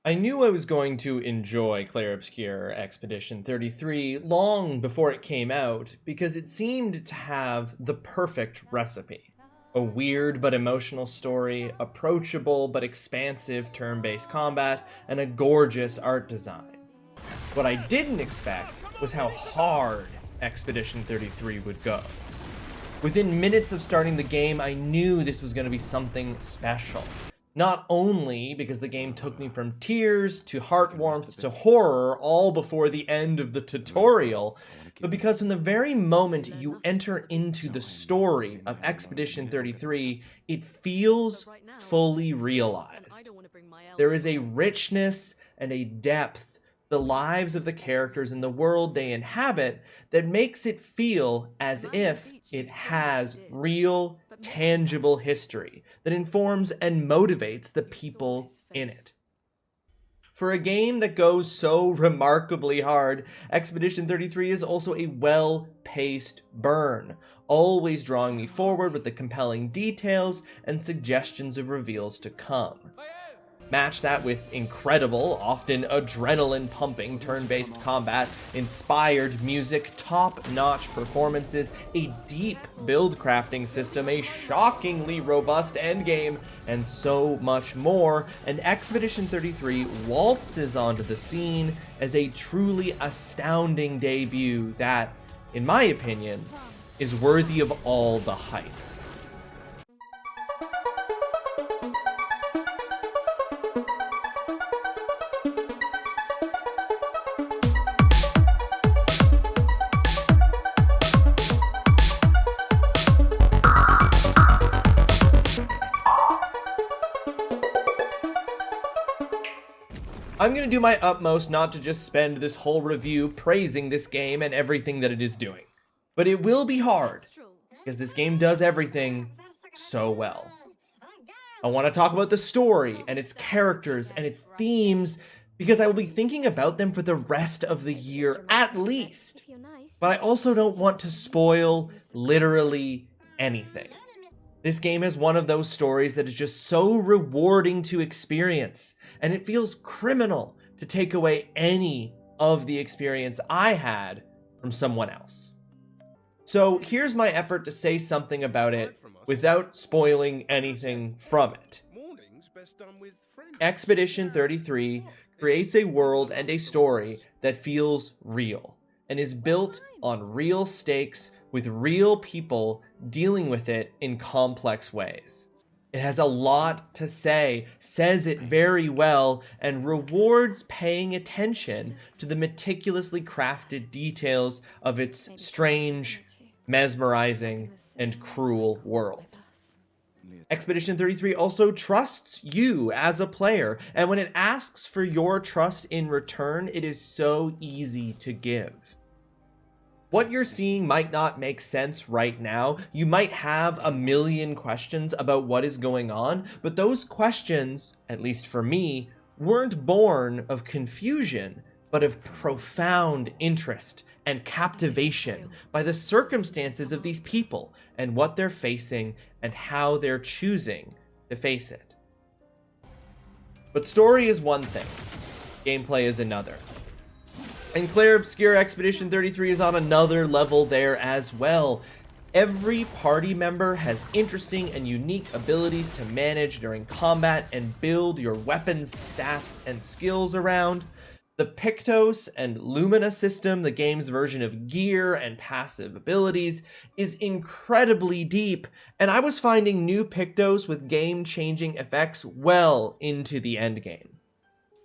I knew I was going to enjoy Clair Obscur Expedition 33 long before it came out because it seemed to have the perfect recipe. A weird but emotional story, approachable but expansive turn-based combat, and a gorgeous art design. What I didn't expect was how hard Expedition 33 would go. Within minutes of starting the game, I knew this was going to be something special. Not only because the game took me from tears to heart warmth to horror all before the end of the tutorial, but because from the very moment you enter into the story of Expedition 33, it feels fully realized. There is a richness and a depth to the lives of the characters and the world they inhabit that makes it feel as if it has real, tangible history that informs and motivates the people in it. For a game that goes so remarkably hard, Expedition 33 is also a well-paced burn, always drawing me forward with the compelling details and suggestions of reveals to come. Match that with incredible, often adrenaline-pumping turn-based combat, inspired music, top-notch performances, a deep build crafting system, a shockingly robust endgame, and so much more, and Expedition 33 waltzes onto the scene as a truly astounding debut that, in my opinion, is worthy of all the hype. I'm going to do my utmost not to just spend this whole review praising this game and everything that it is doing. But it will be hard, because this game does everything so well. I want to talk about the story, and its characters, and its themes, because I will be thinking about them for the rest of the year, at least. But I also don't want to spoil literally anything. This game is one of those stories that is just so rewarding to experience, and it feels criminal to take away any of the experience I had from someone else. So here's my effort to say something about it without spoiling anything from it. Expedition 33 creates a world and a story that feels real, and is built on real stakes with real people dealing with it in complex ways. It has a lot to say, says it very well, and rewards paying attention to the meticulously crafted details of its strange, mesmerizing, and cruel world. Expedition 33 also trusts you as a player, and when it asks for your trust in return, it is so easy to give. What you're seeing might not make sense right now. You might have a million questions about what is going on, but those questions, at least for me, weren't born of confusion, but of profound interest and captivation by the circumstances of these people and what they're facing and how they're choosing to face it. But story is one thing, gameplay is another. And Clair Obscur Expedition 33 is on another level there as well. Every party member has interesting and unique abilities to manage during combat and build your weapons, stats, and skills around. The Pictos and Lumina system, the game's version of gear and passive abilities, is incredibly deep, and I was finding new Pictos with game-changing effects well into the endgame.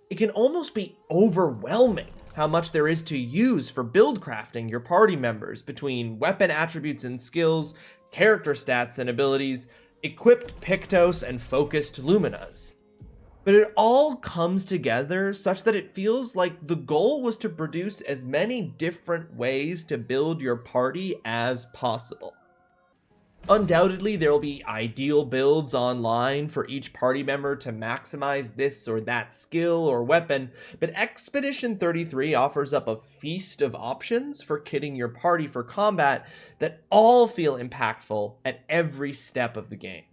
It can almost be overwhelming how much there is to use for build crafting your party members between weapon attributes and skills, character stats and abilities, equipped Pictos and focused Luminas. But it all comes together such that it feels like the goal was to produce as many different ways to build your party as possible. Undoubtedly, there will be ideal builds online for each party member to maximize this or that skill or weapon, but Expedition 33 offers up a feast of options for kitting your party for combat that all feel impactful at every step of the game.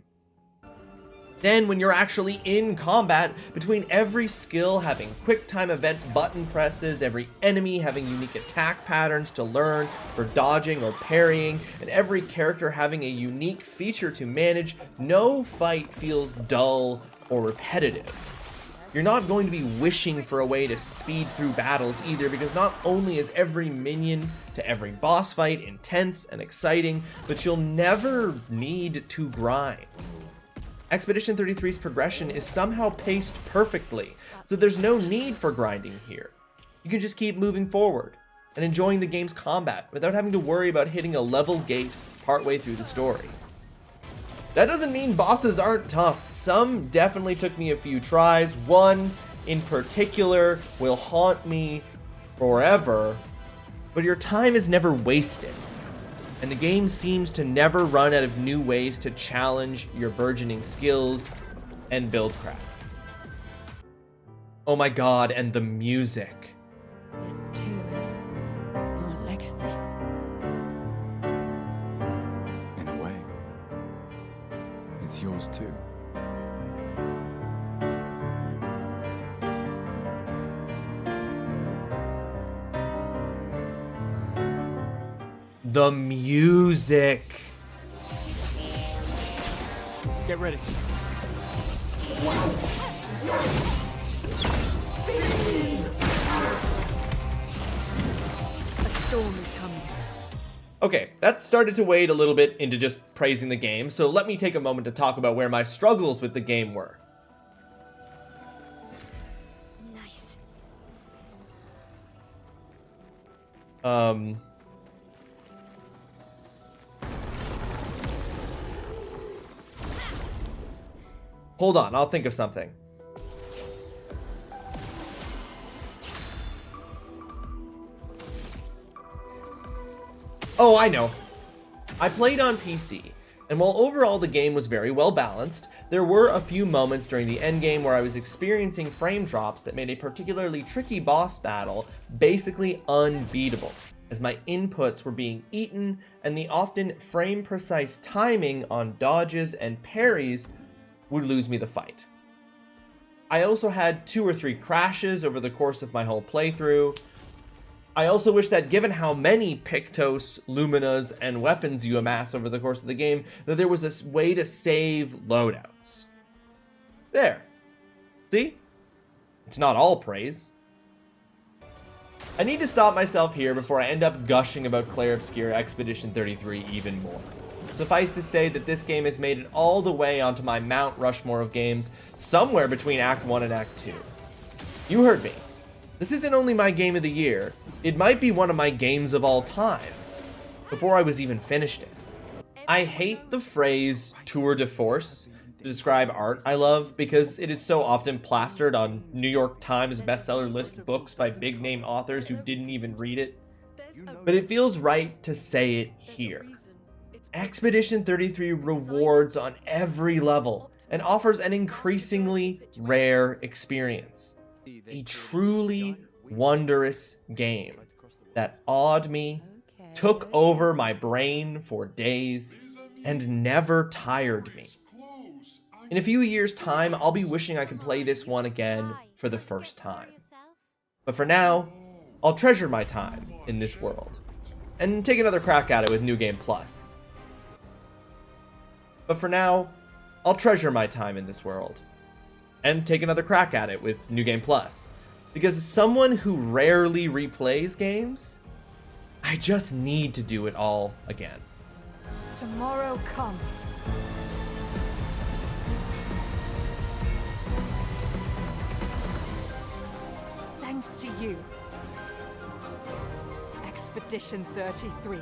Then when you're actually in combat, between every skill having quick time event button presses, every enemy having unique attack patterns to learn for dodging or parrying, and every character having a unique feature to manage, no fight feels dull or repetitive. You're not going to be wishing for a way to speed through battles either, because not only is every minion to every boss fight intense and exciting, but you'll never need to grind. Expedition 33's progression is somehow paced perfectly, so there's no need for grinding here. You can just keep moving forward and enjoying the game's combat without having to worry about hitting a level gate partway through the story. That doesn't mean bosses aren't tough. Some definitely took me a few tries. One in particular will haunt me forever, but your time is never wasted. And the game seems to never run out of new ways to challenge your burgeoning skills and buildcraft. Oh my god, and the music. This too is your legacy. In a way, it's yours too. The music. Get ready. A storm is coming. Okay, that started to wade a little bit into just praising the game, so let me take a moment to talk about where my struggles with the game were. Nice. Hold on, I'll think of something. Oh, I know. I played on PC, and while overall the game was very well balanced, there were a few moments during the endgame where I was experiencing frame drops that made a particularly tricky boss battle basically unbeatable, as my inputs were being eaten and the often frame-precise timing on dodges and parries would lose me the fight. I also had 2 or 3 crashes over the course of my whole playthrough. I also wish that given how many Pictos, Luminas, and weapons you amass over the course of the game, that there was a way to save loadouts. There. See? It's not all praise. I need to stop myself here before I end up gushing about Clair Obscur Expedition 33 even more. Suffice to say that this game has made it all the way onto my Mount Rushmore of games, somewhere between Act 1 and Act 2. You heard me. This isn't only my game of the year, it might be one of my games of all time, before I was even finished it. I hate the phrase tour de force to describe art I love, because it is so often plastered on New York Times bestseller list books by big name authors who didn't even read it. But it feels right to say it here. Expedition 33 rewards on every level and offers an increasingly rare experience. A truly wondrous game that awed me, took over my brain for days, and never tired me. In a few years' time, I'll be wishing I could play this one again for the first time. But for now, I'll treasure my time in this world, and take another crack at it with New Game Plus. But for now, I'll treasure my time in this world, and take another crack at it with New Game Plus. Because as someone who rarely replays games, I just need to do it all again. Tomorrow comes. Thanks to you. Expedition 33.